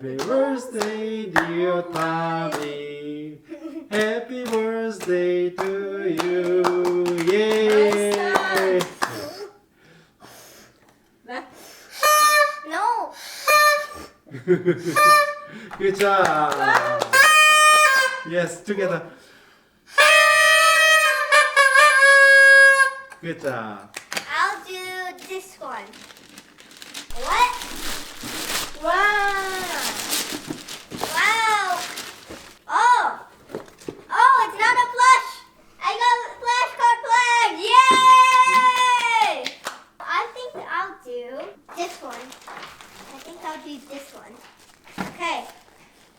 Happy birthday, dear Tommy. Happy birthday to you. Yay! No. Good job. Yes, together. Good job. I'll do this one. What? Wow. Wow. Oh. Oh, it's not a plush. I got a flashcard flag. Yay! I think I'll do this one. I think I'll do this one. Okay.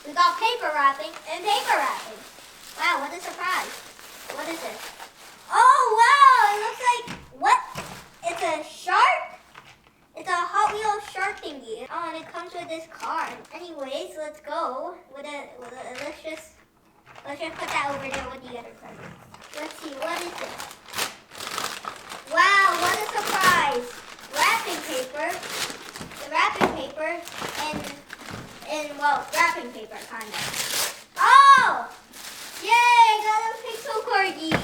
We got paper wrapping and paper wrapping. Wow, what a surprise. What is this? Oh, wow. It looks like, what? It's a shark? It's a Hot Wheels shark thingy. Oh, and it comes with this card. Anyways, let's go. Let's just put that over there with the other card. Let's see, what is this? Wow, what a surprise. Wrapping paper. The wrapping paper and well, wrapping paper, kind of. Oh! Yay, I got a pixel corgi.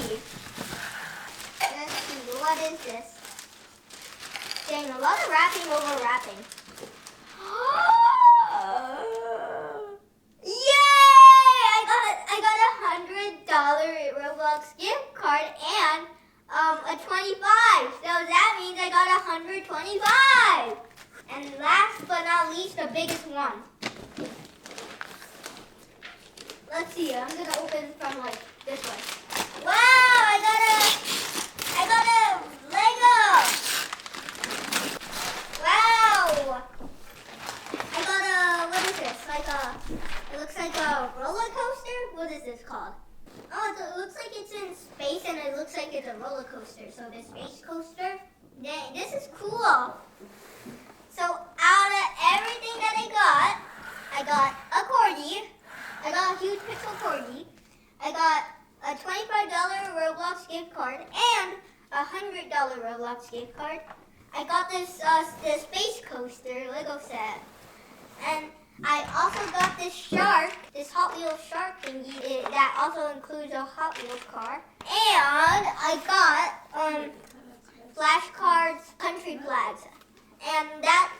Let's see, what is this? Dang, a lot of wrapping over wrapping. Yay! I got $100 Roblox gift card and a 25. So that means I got 125. And last but not least, the biggest one. Let's see. I'm gonna open from like this way. Wow! I got a Lego. Wow! I got a, what is this? It looks like a roller coaster. What is this called? Oh, it looks like it's in space and it looks like it's a roller coaster. So the space coaster. Dang, this is cool. So out of everything that I got a corgi. I got a huge pixel corgi. I got a $25 Roblox gift card and a $100 Roblox gift card. I got this space coaster Lego set, and I also got this shark, this Hot Wheels shark thingy that also includes a Hot Wheels car. And I got flashcards, country flags, and that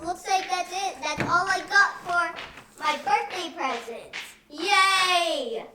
looks like that's it. That's all I got for my birthday presents. Yay!